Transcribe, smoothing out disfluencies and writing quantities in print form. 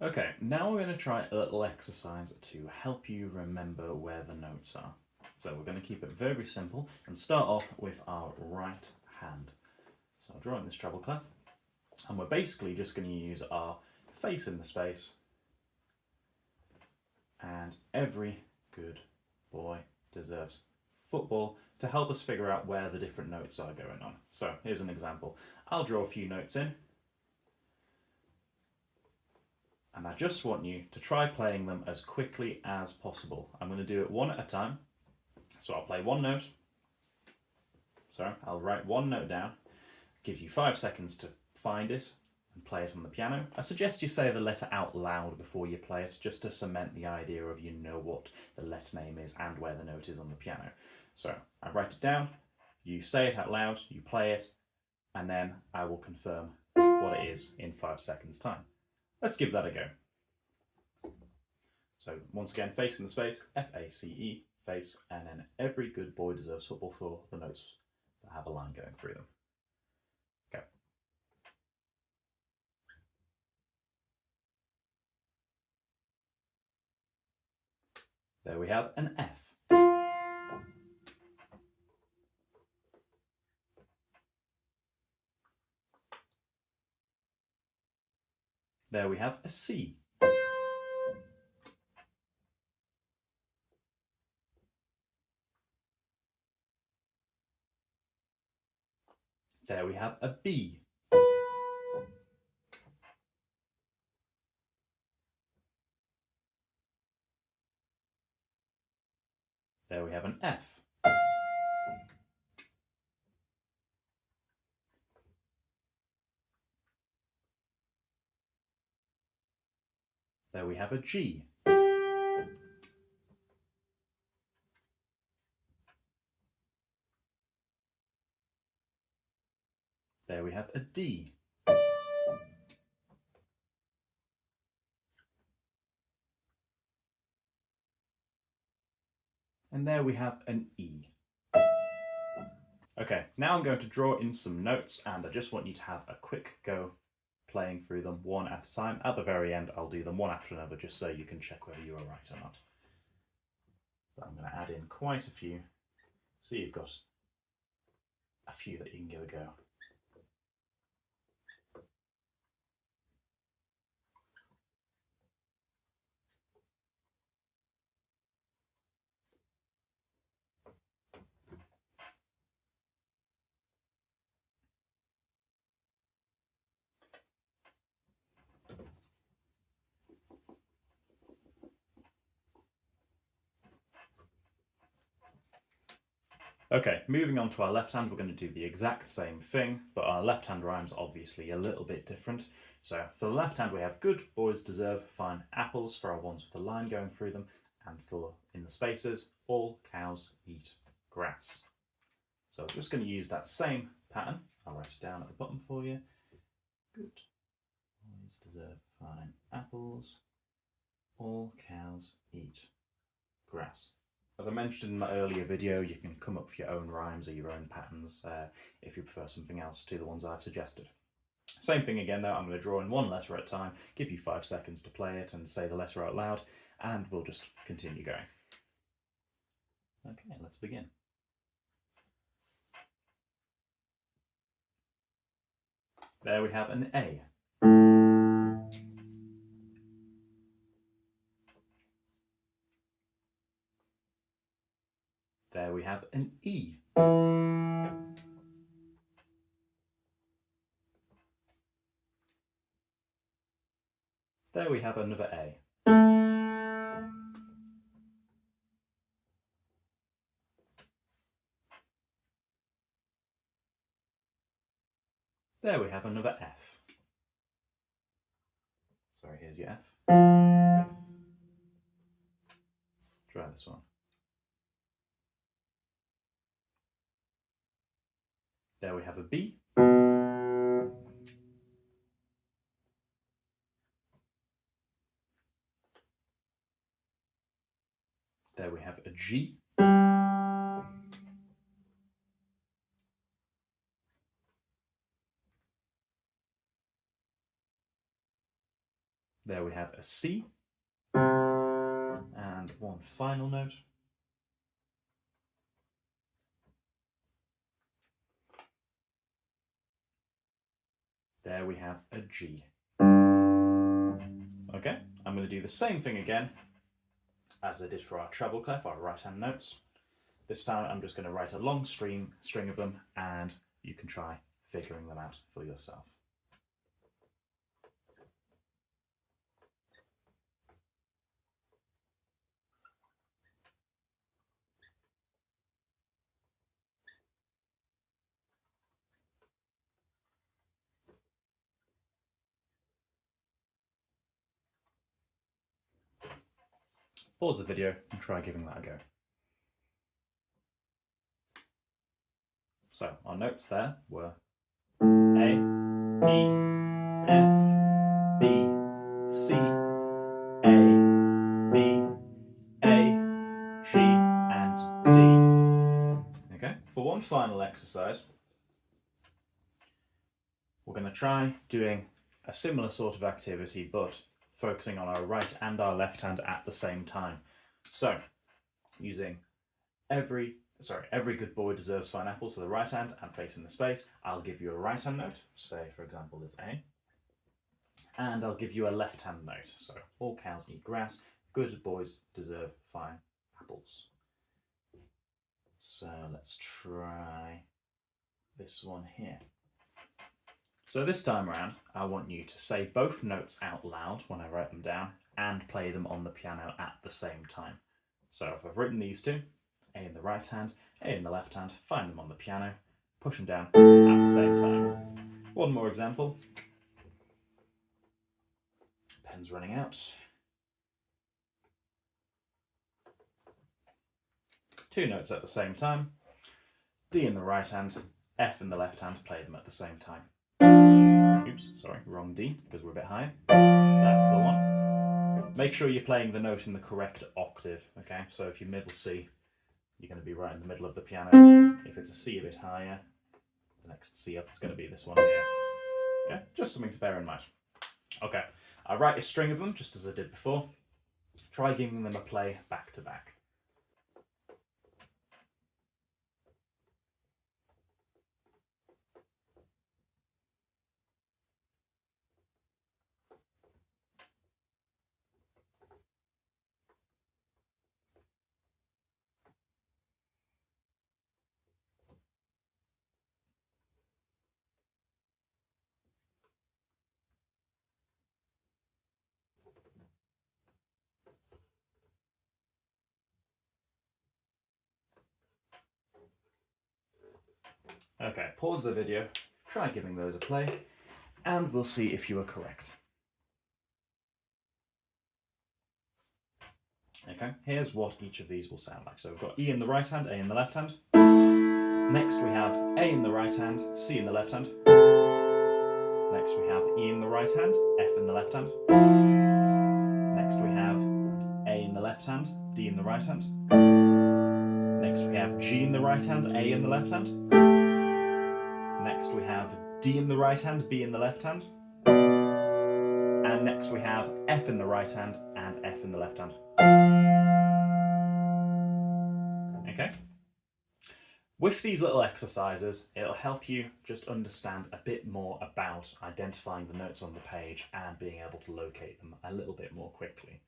Okay, now we're going to try a little exercise to help you remember where the notes are. So we're going to keep it very simple and start off with our right hand. So I'll draw in this treble clef, and we're basically just going to use our face in the space, and every good boy deserves football to help us figure out where the different notes are going on. So here's an example. I'll draw a few notes in, and I just want you to try playing them as quickly as possible. I'm going to do it one at a time. So I'll play one note. So I'll write one note down, give you 5 seconds to find it and play it on the piano. I suggest you say the letter out loud before you play it, just to cement the idea of you know what the letter name is and where the note is on the piano. So I write it down, you say it out loud, you play it, and then I will confirm what it is in 5 seconds' time. Let's give that a go. So once again, face in the space, F-A-C-E, face, and then every good boy deserves football for the notes that have a line going through them. Okay. There we have an F. There we have a C. There we have a B. There we have an F. There we have a G. There we have a D. And there we have an E. Okay, now I'm going to draw in some notes, and I just want you to have a quick go playing through them one at a time. At the very end, I'll do them one after another just so you can check whether you are right or not. But I'm going to add in quite a few, so you've got a few that you can give a go. Okay, moving on to our left hand, we're going to do the exact same thing, but our left hand rhymes are obviously a little bit different. So for the left hand, we have good boys deserve fine apples for our ones with a line going through them, and for in the spaces, all cows eat grass. So I'm just going to use that same pattern. I'll write it down at the bottom for you. Good boys deserve fine apples, all cows eat grass. As I mentioned in my earlier video, you can come up with your own rhymes or your own patterns if you prefer something else to the ones I've suggested. Same thing again though, I'm going to draw in one letter at a time, give you 5 seconds to play it and say the letter out loud, and we'll just continue going. Okay, let's begin. There we have an A. There we have an E. There we have another A. There we have another F. Sorry, here's your F. Try this one. There we have a B. There we have a G. There we have a C. And one final note. There we have a G. Okay, I'm going to do the same thing again as I did for our treble clef, our right hand notes. This time I'm just going to write a long string of them, and you can try figuring them out for yourself. Pause the video and try giving that a go. So our notes there were A, E, F, B, C, A, B, A, G, and D. Okay, for one final exercise, we're going to try doing a similar sort of activity, but focusing on our right and our left hand at the same time. So, using every good boy deserves fine apples for the right hand and facing the space, I'll give you a right hand note, say for example there's A, and I'll give you a left hand note, so all cows eat grass, good boys deserve fine apples. So let's try this one here. So this time around, I want you to say both notes out loud when I write them down and play them on the piano at the same time. So if I've written these two, A in the right hand, A in the left hand, find them on the piano, push them down at the same time. One more example. Pen's running out. Two notes at the same time. D in the right hand, F in the left hand, play them at the same time. Oops, sorry, wrong D, because we're a bit high. That's the one. Make sure you're playing the note in the correct octave, okay? So if you're middle C, you're going to be right in the middle of the piano. If it's a C a bit higher, the next C up is going to be this one here. Okay, just something to bear in mind. Okay, I'll write a string of them, just as I did before. Try giving them a play back to back. Okay, pause the video, try giving those a play, and we'll see if you are correct. Okay, here's what each of these will sound like. So we've got E in the right hand, A in the left hand. Next we have A in the right hand, C in the left hand. Next we have E in the right hand, F in the left hand. Next we have A in the left hand, D in the right hand. Next we have G in the right hand, A in the left hand. Next we have D in the right hand, B in the left hand. And next we have F in the right hand and F in the left hand. Okay? With these little exercises, it'll help you just understand a bit more about identifying the notes on the page and being able to locate them a little bit more quickly.